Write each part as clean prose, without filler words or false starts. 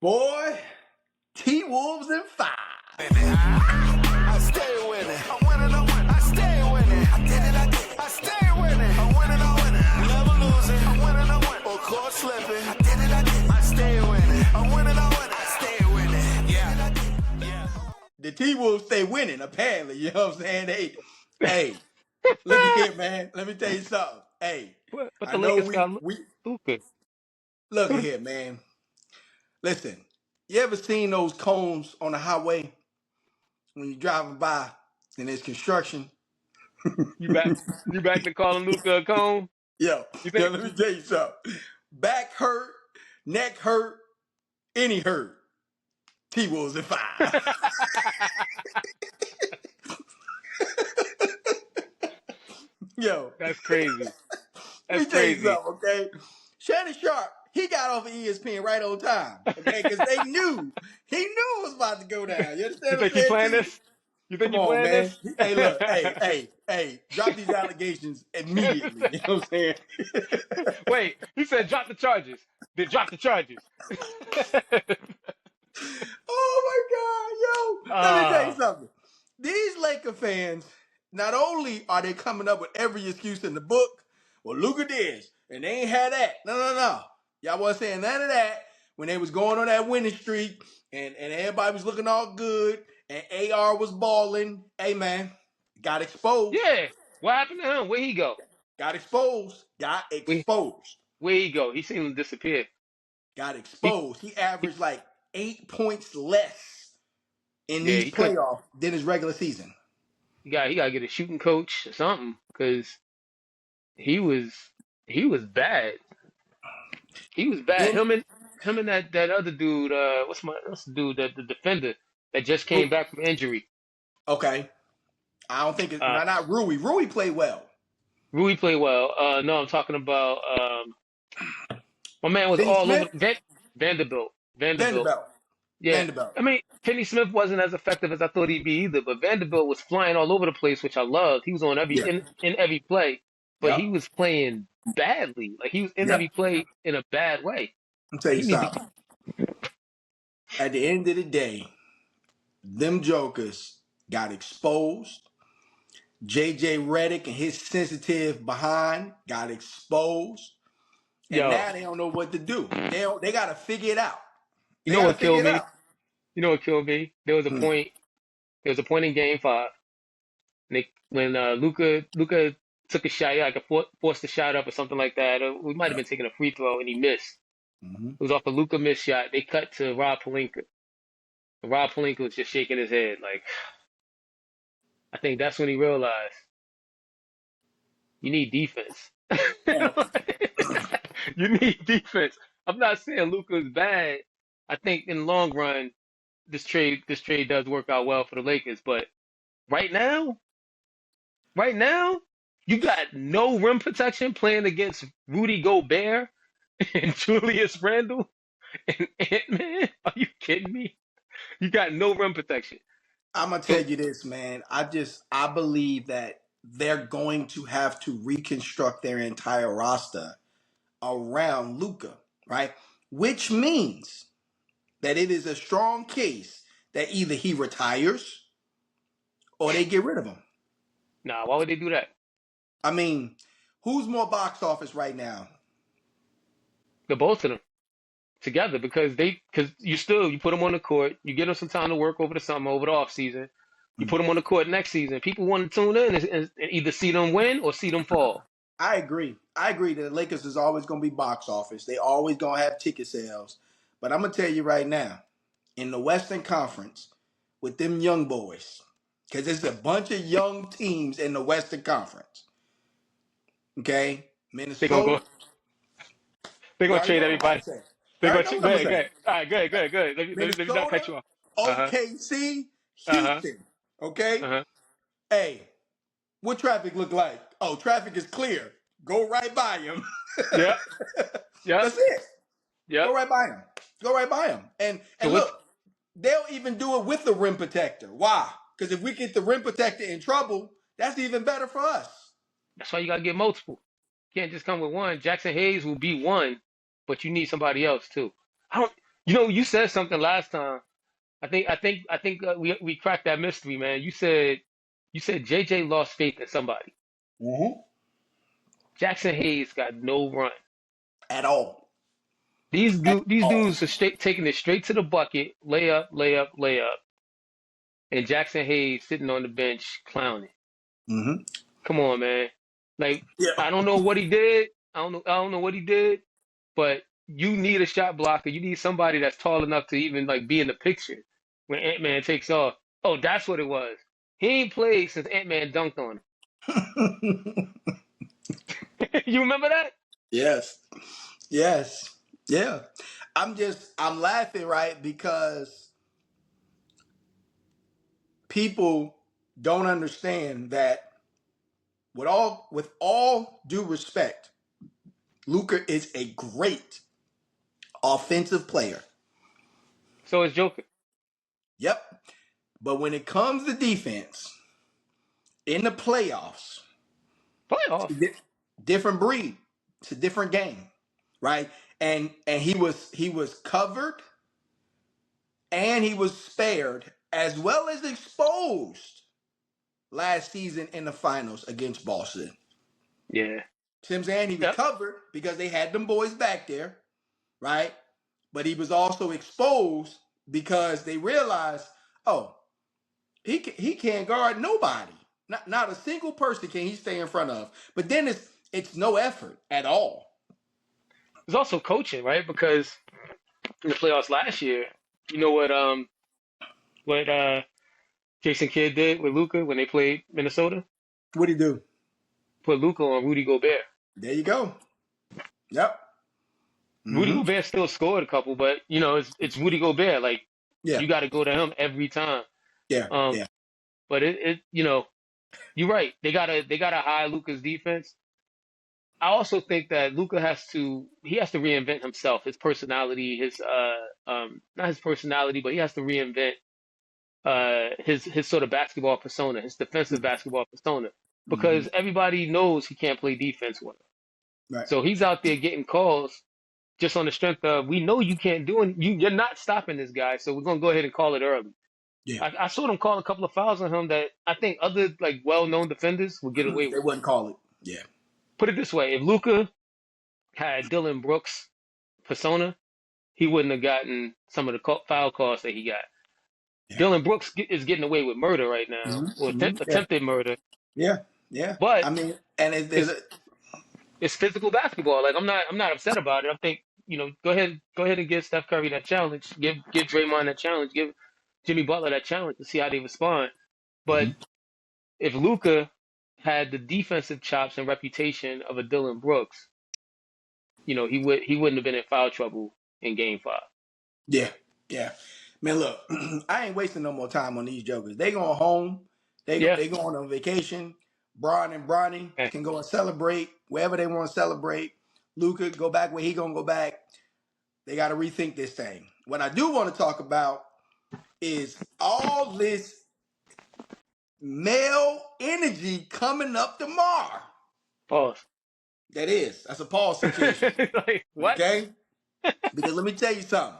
Boy, T-Wolves in 5. I stay winning. I'm winning, I'm winning. I stay winning. I did it, I did it. I stay winning. I'm winning, I'm winning. Never losing. I'm winning, I'm winning. Or caught slipping. I did it, I did it. I stay winning. I'm winning, I'm winning. I stay winning. Yeah. The T-Wolves stay winning, apparently. You know what I'm saying? Hey, look at here, man. Let me tell you something. Hey, But I the know Lakers we got Luka. look at here, man. Listen, you ever seen those cones on the highway when you're driving by and there's construction? You back? You back to calling Luka a cone? Yo, You yo, think? let me tell you something. Back hurt, neck hurt, any hurt. T-Wolves in 5. Yo, That's crazy. let That's me tell you crazy. something, okay? Shannon Sharp, he got off of ESPN right on time, okay? Because he knew it was about to go down. You You understand what I'm think you saying to playing you? this? You think Come you on, playing man. this? Hey, look, hey, drop these allegations immediately. You know what I'm saying? Wait, he said drop the charges. Then drop the charges. Oh my God, yo. Let me tell you uh, something. These Laker fans, not only are they coming up with every excuse in the book, well, look at this, and they ain't had that. No. Y'all wasn't saying none of that when they was going on that winning streak and everybody was looking all good and AR was balling. Hey man, got exposed. yeah. What happened to him? Where he go? Got exposed. Got Where, exposed. where he go? He seen him disappear. Got He, exposed. He averaged like 8 points less in yeah, these he couldn't. playoffs than his regular season. He got to get a shooting coach or something because he was he was bad. He was bad. Then Him and that other dude. What's the dude that the defender that just came who? back from injury? Okay, I don't think it's Uh, not Rui. Rui played well. Rui played well. No, I'm talking about my man was Finney all over Smith, Vanderbilt. Vanderbilt. Vanderbilt, Yeah. Vanderbilt. I mean, Finney Smith wasn't as effective as I thought he'd be either, but Vanderbilt was flying all over the place, which I loved. He was on Yeah, in every play, but he yep, was playing badly. Like he was in every yep. play in a bad way. I'm tell you He need to. something. At the end of the day, them jokers got exposed. JJ Redick and his sensitive behind got exposed, and Yo, now they don't know what to do. They got to figure it out. you They know got to what figure killed it me? out. You know what killed me? There was a Hmm. point. There was a point in Game 5. When Luka took a shot, like forced a shot up or something like that. Or we might have Yep. been taking a free throw and he missed. Hmm. It was off a Luka missed shot. They cut to Rob Pelinka. And Rob Pelinka was just shaking his head. Like I think that's when he realized you need defense. And You need defense. I'm not saying Luka is bad. I think in the long run, this trade does work out well for the Lakers. But right now, right now, you got no rim protection playing against Rudy Gobert and Julius Randle and Ant-Man. Are you kidding me? You got no rim protection. I'm gonna tell So you this, man. I believe that they're going to have to reconstruct their entire roster around Luca, right? Which means that it is a strong case that either he retires or they get rid of him. nah, why would they do that? I mean, who's more box office right now? The both of them together because you put them on the court, you give them some time to work over the summer, over the off season. You Hmm. put them on the court next season. People want to tune in and either see them win or see them fall. I agree. I agree that the Lakers is always going to be box office. They always going to have ticket sales. But I'm going to tell you right now, in the Western Conference, with them young boys, because there's a bunch of young teams in the Western Conference. Okay? They're gonna go. Minnesota, They're you gonna already trade know what I'm about everybody. to say. You They're already gonna know what go I'm going ahead, to go say. ahead. All right, go ahead, go ahead, go ahead. Let me not cut Minnesota, you off. Uh huh. OKC, Uh huh. Houston. Okay? Uh huh. Hey, what traffic look like? Oh, traffic is clear. Go right by him. Yep. Yep. That's it. Yep. Go right by him. Go right by him. So And what's look, they'll even do it with the rim protector. Why? Because if we get the rim protector in trouble, that's even better for us. that's why you gotta get multiple. You can't just come with one. Jackson Hayes will be one, but you need somebody else too. I don't. You said something last time. I think we cracked that mystery, man. You said JJ lost faith in somebody. Mm-hmm. Jackson Hayes got no run. At all. These Oh. dudes are straight taking it straight to the bucket, layup, layup, layup, and Jackson Hayes sitting on the bench clowning. Mm-hmm. Come on, man. Like Yeah. I don't know what he did. I don't know what he did, but you need a shot blocker. You need somebody that's tall enough to even like be in the picture when Ant-Man takes off. Oh, that's what it was. He ain't played since Ant-Man dunked on him. You remember that? Yes. Yes. Yeah. I'm laughing, right? Because people don't understand that with all due respect, Luka is a great offensive player. So it's Joker. Yep. But when it comes to defense in the playoffs, Playoffs. different breed. It's a different game, right? And he was covered and he was spared as well as exposed last season in the finals against Boston. Yeah. Tim saying he was Yep. covered because they had them boys back there, right? But he was also exposed because they realized, oh, he can't guard nobody. Not a single person can he stay in front of. But then it's no effort at all. It's also coaching, right? Because in the playoffs last year, you know what Jason Kidd did with Luka when they played Minnesota? What do you do? Put Luka on Rudy Gobert. There you go. Yep. Rudy Mm-hmm. Gobert still scored a couple, but it's Rudy Gobert. Like Yeah. you got to go to him every time. Yeah. Um, Yeah. but you're right. They gotta hire Luka's defense. I also think that Luka has to reinvent himself, his personality, his not his personality, but he has to reinvent his sort of basketball persona, his defensive basketball persona, Mm-hmm. because everybody knows he can't play defense with him. Right. So he's out there getting calls just on the strength of we know you can't do it. You're not stopping this guy, so we're gonna go ahead and call it early. Yeah. I saw them call a couple of fouls on him that I think other like well-known defenders would get away They with. wouldn't call it. Yeah. Put it this way: if Luka had Dylan Brooks' persona, he wouldn't have gotten some of the foul calls that he got. Yeah. Dylan Brooks is getting away with murder right now, or Mm-hmm. Mm-hmm. Yeah. attempted murder, Yeah. Yeah. but I mean, and there's it's it's physical basketball. Like I'm not upset about it. I think go ahead and give Steph Curry that challenge. Give Draymond that challenge. Give Jimmy Butler that challenge to see how they respond. But Mhm. if Luka had the defensive chops and reputation of a Dylan Brooks, he wouldn't have been in foul trouble in Game 5. Yeah. Yeah. Man, look, I ain't wasting no more time on these jokers. They going home. Yeah. They going on vacation. Braun and Bronny Okay. can go and celebrate wherever they want to celebrate. Luca go back where he gonna go back. They got to rethink this thing. What I do want to talk about is all this male energy coming up tomorrow. Pause. That's a pause situation. Like what? Okay? Because let me tell you something.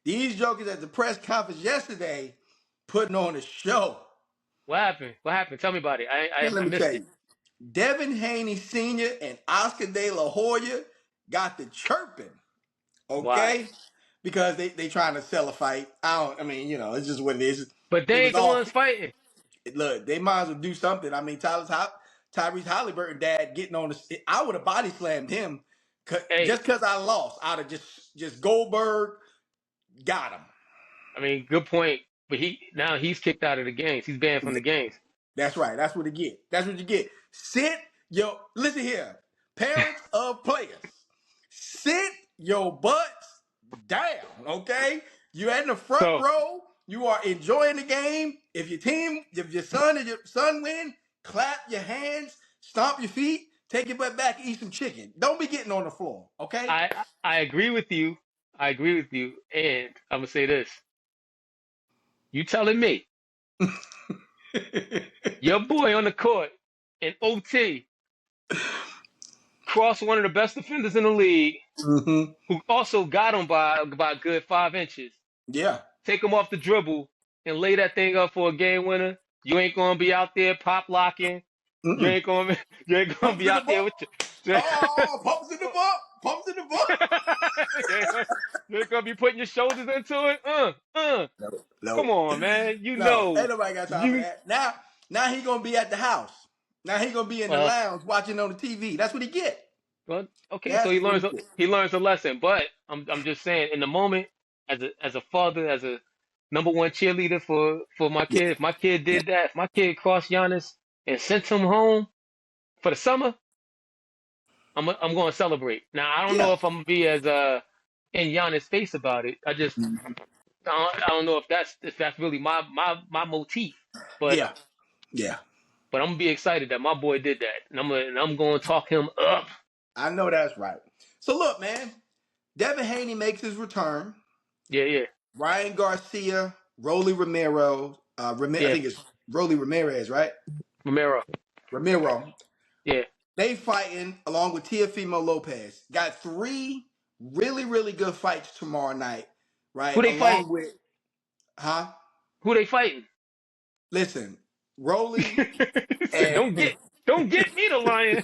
These jokers at the press conference yesterday putting on a show. What happened? What happened? Tell me about it. I Man, let I me tell missed it. you. Devin Haney Sr. and Oscar De La Hoya got the chirping. Why? Okay? Because they trying to sell a fight. It's just what it is. But It they was ain't the all ones fighting. look, they might as well do something. I mean, Tyrese Halliburton dad getting on the. I would have body slammed him Hey, just because I lost. I'd have just Goldberg got him. I mean, good point. But he's kicked out of the games. He's banned from the games. That's right. That's what you get. That's what you get. Listen here, parents of players, sit your butts down. Okay, you're in the front So row. You are enjoying the game. If your son win, clap your hands, stomp your feet, take your butt back, and eat some chicken. Don't be getting on the floor. Okay. I agree with you. I agree with you. And I'm gonna say this. You telling me your boy on the court in OT cross one of the best defenders in the league, Mm-hmm. who also got him by a good 5 inches. Yeah. Take him off the dribble and lay that thing up for a game winner. You ain't gonna be out there pop locking. You Mm-mm. ain't gonna you ain't gonna Pumps be in the out there book. with your Oh, pumps in the book. Pumps in the book. you ain't gonna be putting your shoulders into it. No, Come no, on, man. You no. Ain't know nobody got time for you. that. Now he gonna be at the house. Now he gonna be in the Well, lounge watching on the TV. That's what he get. well, okay. So That's what he get. he learns a lesson. But I'm just saying, in the moment, as a father, as a number one cheerleader for my Yeah, kid. If my kid yeah, did that, if my kid crossed Giannis and sent him home for the summer, I'm going to celebrate. Now I don't know yeah, if I'm gonna be as in Giannis' face about it. mhm, I don't know if that's really my motif. But yeah, yeah. I'm gonna be excited that my boy did that, and I'm going to talk him up. I know that's right. So look, man. Devin Haney makes his return. Yeah, yeah, Ryan Garcia, Rolly Romero. I yeah. think it's Rolly Ramirez, right? Romero. Ramiro. Yeah. They fighting along with Teofimo Lopez. Got three really, really good fights tomorrow night, right? Who they fighting? Along with, huh? Who they fighting? Listen, Rolly He said, and don't get me the lion.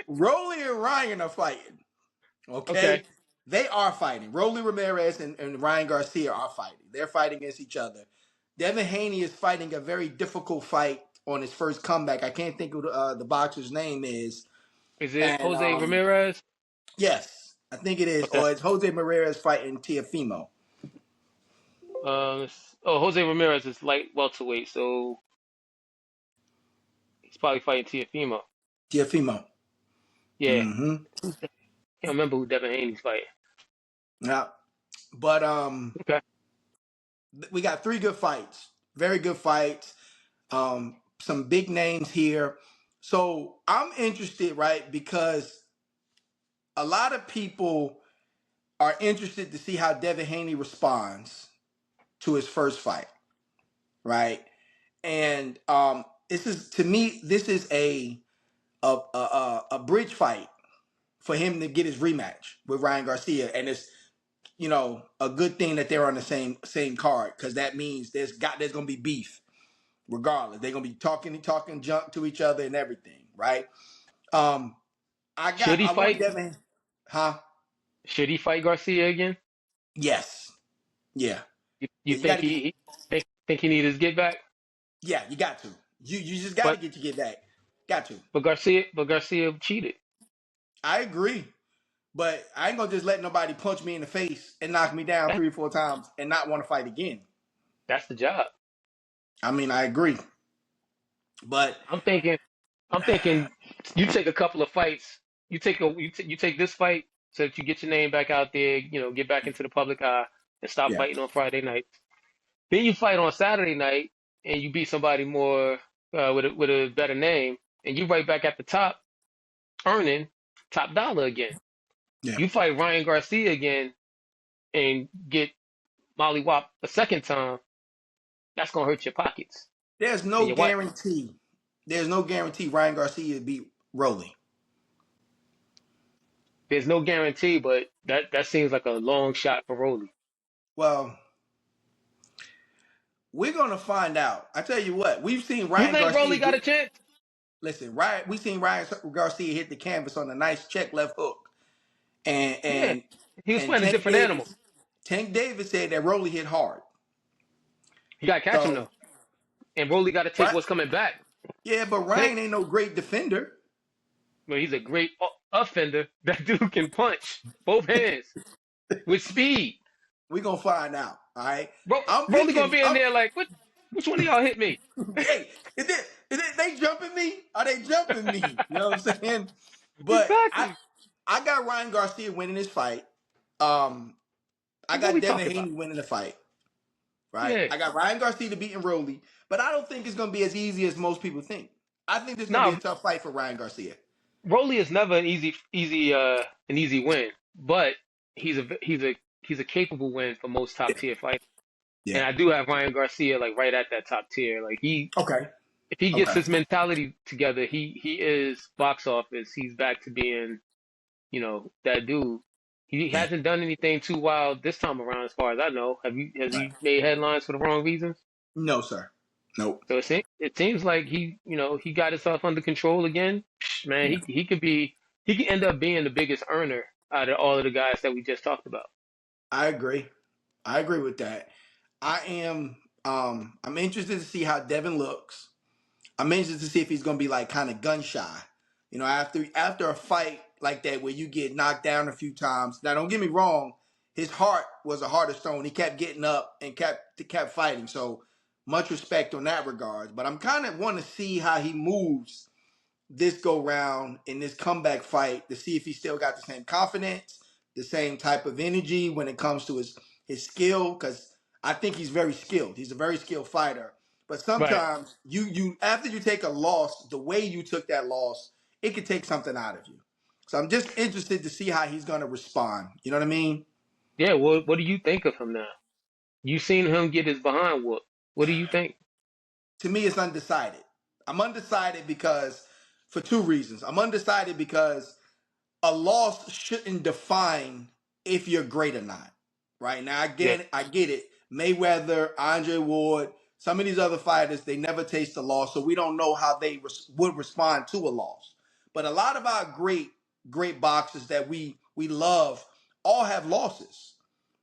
Rolly and Ryan are fighting. Okay. Okay, they are fighting. Rolly Ramirez and Ryan Garcia are fighting. They're fighting against each other. Devin Haney is fighting a very difficult fight on his first comeback. I can't think of the boxer's name is, Is it and Jose Ramirez? yes, I think it is, Okay. or it's Jose Ramirez fighting Teofimo. Jose Ramirez is light welterweight, so he's probably fighting Teofimo. Teofimo. Yeah. Mm-hmm. Can't remember who Devin Haney's fighting. Yeah, but Okay. we got three good fights, very good fights. Some big names here. So I'm interested, right? Because a lot of people are interested to see how Devin Haney responds to his first fight, right? And this is to me, this is a bridge fight for him to get his rematch with Ryan Garcia, and it's a good thing that they're on the same card because that means there's gonna be beef regardless. They're gonna be talking junk to each other and everything, right? Um, Should he I want fight? Devin, huh? Should he fight Garcia again? Yes, yeah, You yeah. You think got to get, think he needs his get back? yeah, you got to. You just got to But get back. Got to. Garcia cheated. I agree, but I ain't gonna just let nobody punch me in the face and knock me down That, 3 or 4 times and not want to fight again. that's the job. I mean, I agree, but I'm thinking I'm thinking you take a couple of fights. You take this fight so that you get your name back out there, get back into the public eye and stop yeah, fighting on Friday nights. Then you fight on Saturday night and you beat somebody more with a better name, and you right back at the top, earning top dollar again. yeah. You fight Ryan Garcia again and get Molly Wop a second time. That's gonna hurt your pockets There's and no your wife. guarantee. There's no guarantee Ryan Garcia beat Rolly. There's no guarantee, but that seems like a long shot for Rolly. Well, we're gonna find out. I tell you what, we've seen You Ryan think Garcia Rolly got hit. a chance? Listen, Ryan, we seen Ryan Garcia hit the canvas on a nice check left hook, and Yeah, and he was and playing a different animal. Tank Davis said that Rolly hit hard. You gotta catch him So though, and Rolly got to take right, what's coming back. yeah, but Take, Ryan ain't no great defender. well, he's a great offender. That dude can punch both hands with speed. We gonna find out. All right, Ro- I'm Rolly gonna picking. be in there like, what? Which one of y'all hit me? Hey, is it they jumping me? Are they jumping me? You know what I'm saying? But Exactly. I got Ryan Garcia winning this fight. Um, I What got we Devin talking about? Haney winning the fight. Right? Yeah. I got Ryan Garcia beating Rolly, but I don't think it's gonna be as easy as most people think. I think this is gonna be a Now, tough fight for Ryan Garcia. Rolly is never an easy win, but he's a capable win for most top tier fighters. Yeah. And I do have Ryan Garcia like right at that top tier. Like Okay. if he gets Okay. his mentality together, he is box office. He's back to being, that dude. He Yeah. hasn't done anything too wild this time around, as far as I know. Has Right. he made headlines for the wrong reasons? No, sir. Nope. So it seems like he got himself under control again. Man, Yeah. he could end up being the biggest earner out of all of the guys that we just talked about. I agree. I agree with that. I am. I'm interested to see how Devin looks. I'm interested to see if he's gonna be like kind of gun shy. After a fight like that where you get knocked down a few times. Now, don't get me wrong. His heart was a heart of stone. He kept getting up and kept fighting. So much respect on that regard. But I'm kind of want to see how he moves this go round in this comeback fight to see if he still got the same confidence, the same type of energy when it comes to his skill. Because I think he's very skilled. He's a very skilled fighter. But Right. sometimes you after you take a loss, the way you took that loss, it could take something out of you. So I'm just interested to see how he's going to respond. You know what I mean? Yeah. What do you think of him now? You seen him get his behind whooped. What do you think? To me, it's undecided. I'm undecided because for two reasons. I'm undecided because a loss shouldn't define if you're great or not. Right now, Yeah. I get it. Mayweather, Andre Ward, some of these other fighters, they never taste a loss, so we don't know how they would respond to a loss. But a lot of our great boxers that we love all have losses.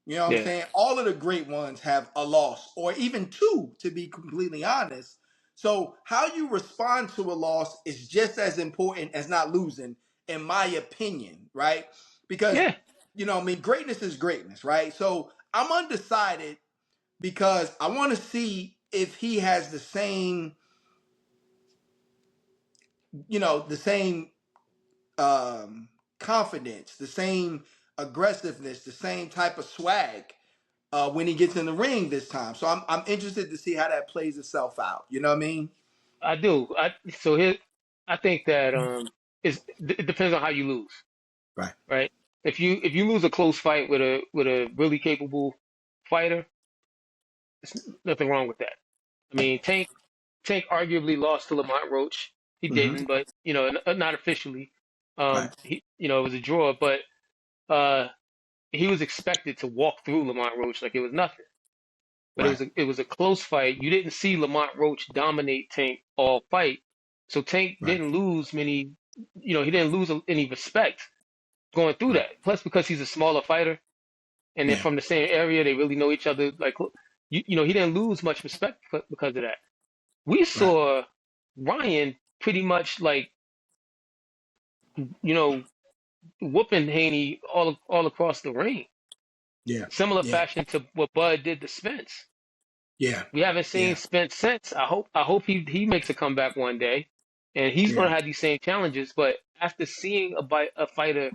You know what I'm Yeah. saying? All of the great ones have a loss, or even two, to be completely honest. So how you respond to a loss is just as important as not losing, in my opinion, right? Because Yeah. I mean, greatness is greatness, right? So I'm undecided because I want to see if he has the same, the same confidence, the same aggressiveness, the same type of swag when he gets in the ring this time. So I'm interested to see how that plays itself out. You know what I mean? I do. I think that it depends on how you lose, Right. right? If you lose a close fight with a really capable fighter, there's nothing wrong with that. I mean, Tank arguably lost to Lamont Roach. He Mm-hmm. didn't, but not officially. Right. It was a draw, but uh, he was expected to walk through Lamont Roach like it was nothing. But Right. it was a close fight. You didn't see Lamont Roach dominate Tank all fight, so Tank Right. didn't lose many. He didn't lose any respect going through Right. that. Plus, because he's a smaller fighter and they're Yeah. from the same area, they really know each other. Like he didn't lose much respect because of that. We Right. saw Ryan pretty much like you know whooping Haney all across the ring, Yeah. similar Yeah. fashion to what Bud did to Spence. Yeah. We haven't seen Yeah. Spence since. I hope he makes a comeback one day, and he's going Yeah. to have these same challenges. But after seeing a fighter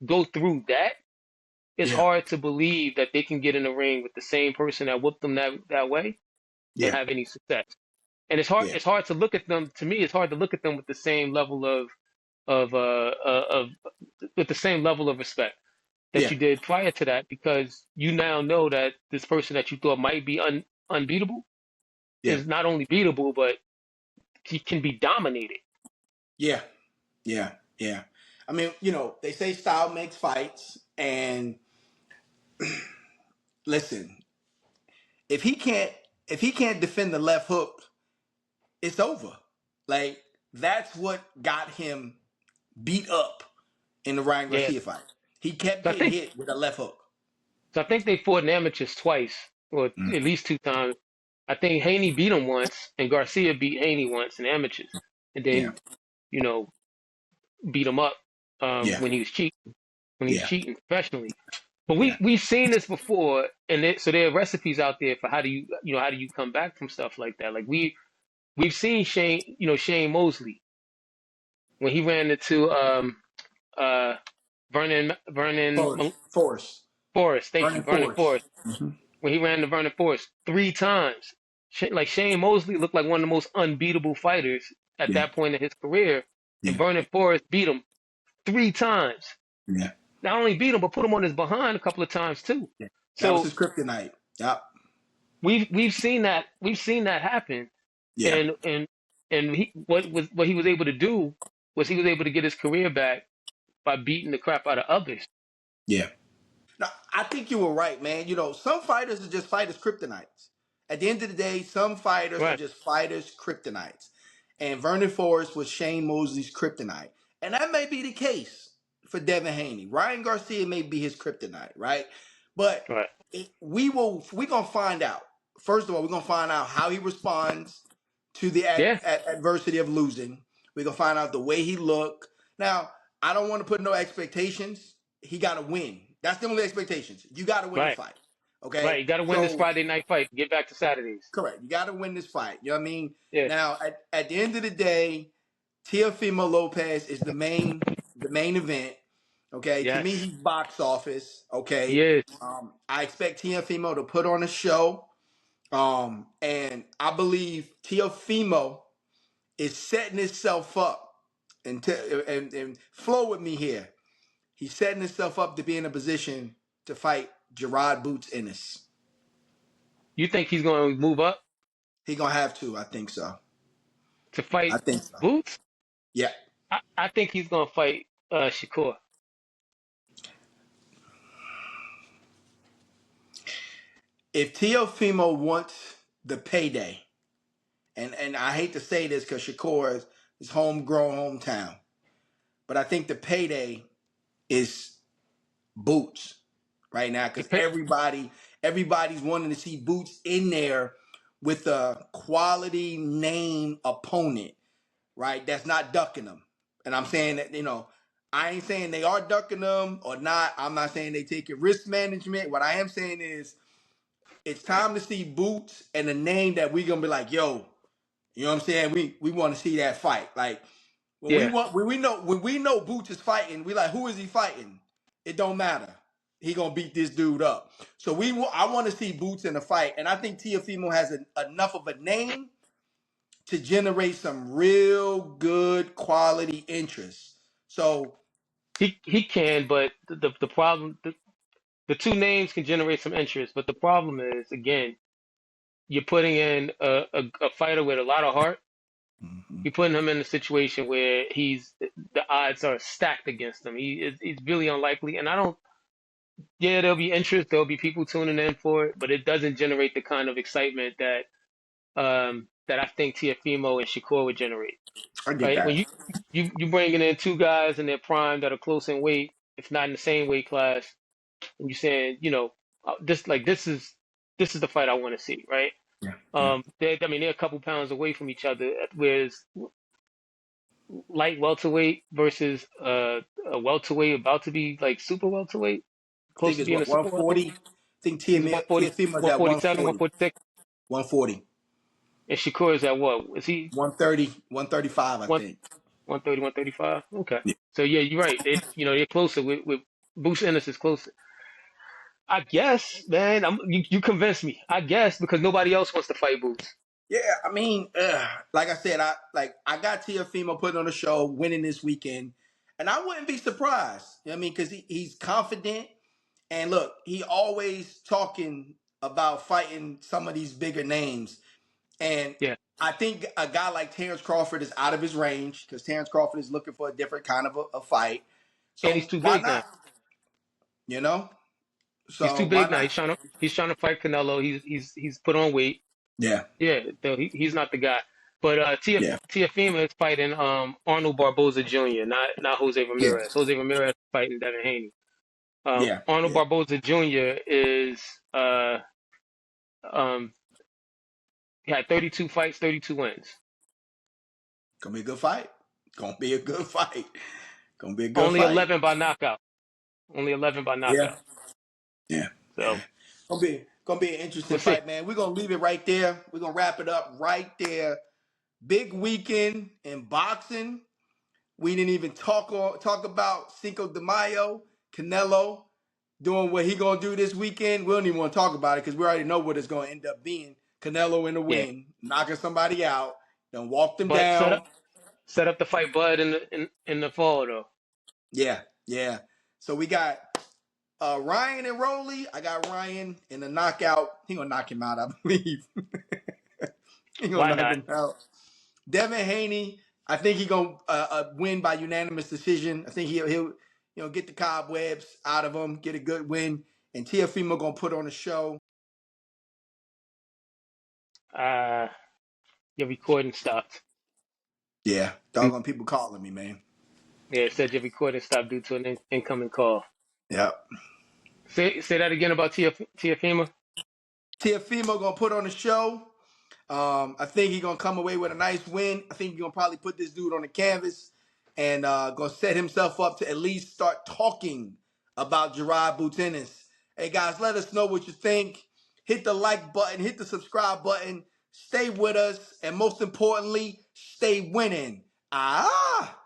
go through that, it's Yeah. hard to believe that they can get in the ring with the same person that whooped them that way and Yeah. have any success. And it's hard Yeah. it's hard to look at them. To me, it's hard to look at them with the same level of with the same level of respect that Yeah. you did prior to that, because you now know that this person that you thought might be unbeatable Yeah. is not only beatable, but he can be dominated. Yeah. Yeah. Yeah. I mean, they say style makes fights, and listen, if he can't if he can't defend the left hook, it's over. Like that's what got him beat up in the Ryan Yeah. Garcia fight. He kept So I getting think hit with a left hook. so I think they fought in amateurs twice, or Mm. at least two times. I think Haney beat him once, and Garcia beat Haney once in amateurs, and Yeah. then you know beat him up Yeah. when he was Yeah. cheating professionally. But Yeah. we've seen this before, and so there are recipes out there for how do you come back from stuff like that. Like we've seen Shane Mosley when he ran into uh Vernon Force. Forrest. Thank you, Burning Vernon Force. Forrest. Mm-hmm. When he ran into Vernon Forrest three times. Like Shane Mosley looked like one of the most unbeatable fighters at Yeah. that point in his career, and Yeah. Vernon Forrest beat him three times. Yeah. Not only beat him, but put him on his behind a couple of times too. Yeah. That was So his kryptonite. Yep. we've seen that happen, Yeah. and And what he was able to do was he was able to get his career back by beating the crap out of others. Yeah. No, I think you were right, man. You know, some fighters are just fighters kryptonites. At the end of the day, some fighters are Right, just fighters kryptonites. And Vernon Forrest was Shane Mosley's kryptonite. And that may be the case for Devin Haney. Ryan Garcia may be his kryptonite, right? But right, we're gonna find out. First of all, we're gonna find out how he responds to the yeah, adversity of losing. We're gonna find out the way he look. Now, I don't want to put no expectations. He got to win. That's the only expectations. You got to win the right, fight. Okay. right. You got to win this So Friday night fight. Get back to Saturdays. correct. You got to win this fight. You know what I mean? Yeah, Now, at the end of the day, Teofimo Lopez is the main event. Okay. To me, yes, he's box office. he Okay. is. I expect Teofimo to put on a show. And I believe Teofimo is setting himself up and flow with me here. He's setting himself up to be in a position to fight Gerard Boots Ennis. You think he's going to move up He gonna have to. I think so. to I fight think so. Boots? Yeah. I think he's going to fight Shakur. If Teofimo wants the payday, and I hate to say this because Shakur is his homegrown hometown, but I think the payday is Boots right now The because pay, everybody's wanting to see Boots in there with a quality name opponent, right? That's not ducking them. And I'm saying that, I ain't saying they are ducking them or not. I'm not saying they take risk management. What I am saying is it's time to see Boots and a name that we gonna be like, yo, you know what I'm saying? We want to see that fight. Like yeah. when we know Boots is fighting, we like, who is he fighting? It don't matter. He gonna beat this dude up. So I want to see Boots in a fight, and I think Teofimo has enough of a name to generate some real good quality interest. So He can, but the problem the two names can generate some interest, but the problem is again you're putting in a fighter with a lot of heart. mhm, You're putting him in a situation where the odds are stacked against him. He's really unlikely, and I don't. Yeah, there'll be interest. There'll be people tuning in for it, but it doesn't generate the kind of excitement that I think Tiafimo and Shakur would generate. I get Right? When that. you bringing in two guys in their prime that are close in weight, if not in the same weight class, and you're saying, this is the fight I want to see, right? Yeah, yeah. I mean, they're a couple pounds away from each other, whereas light welterweight versus a welterweight about to be like super welterweight, I think close to it's being a what super welterweight. 140. I think He's 140, Teofimo's at 147, 140, 146, 140, and Shakur is at what? Is he 130, 135. I one think. 130, 135? Okay. Yeah. So yeah, you're right. They're closer with Bruce Ennis is closer. I guess, man. You convinced me. I guess because nobody else wants to fight Boots. Yeah, I mean, like I said, I got Teofimo putting on the show, winning this weekend, and I wouldn't be surprised. You know what I mean, because he's confident, and look, he always talking about fighting some of these bigger names, and Yeah, I think a guy like Terrence Crawford is out of his range because Terrence Crawford is looking for a different kind of a fight. and he's So too why big now. not? You know, He's so too why big now. not? He's trying to fight Canelo. He's put on weight. Yeah, Yeah, though he's not the guy. But yeah, Teofimo is fighting Arnold Barboza Jr., not Jose yeah, Ramirez. Jose Ramirez is fighting Devin Haney. yeah, Arnold yeah. Barboza Jr. is um he had 32 fights, 32 wins. Gonna be a good fight. Gonna be a good fight. Gonna be a good Only fight. 11 by knockout. Only 11 by Yeah. knockout. Yeah, So yeah. Gonna be an interesting we'll see. fight, man. We're gonna leave it right there. We're gonna wrap it up right there. Big weekend in boxing. We didn't even talk about Cinco de Mayo, Canelo doing what he gonna do this weekend. We don't even want to talk about it because we already know what it's gonna end up being. Canelo in the Yeah. win, knocking somebody out, then walk them But down. set up the fight Bud in the fall though. Yeah, yeah. So we got Ryan and Rolly. I got Ryan in a knockout. He gonna knock him out, I believe. He Why gonna knock not? him out. Devin Haney, I think he gonna win by unanimous decision. I think he'll get the cobwebs out of him, get a good win, and Teofimo gonna put on a show. Uh, your recording stopped. Yeah, doggone people calling me, man. Yeah, it said your recording stopped due to an incoming call. Yep. Say that again about Teofimo. Teofimo gonna put on a show. I think he's gonna come away with a nice win. I think he's gonna probably put this dude on the canvas and gonna set himself up to at least start talking about Gerard Butenis. Hey guys, let us know what you think. Hit the like button, hit the subscribe button, stay with us, and most importantly, stay winning. Ah!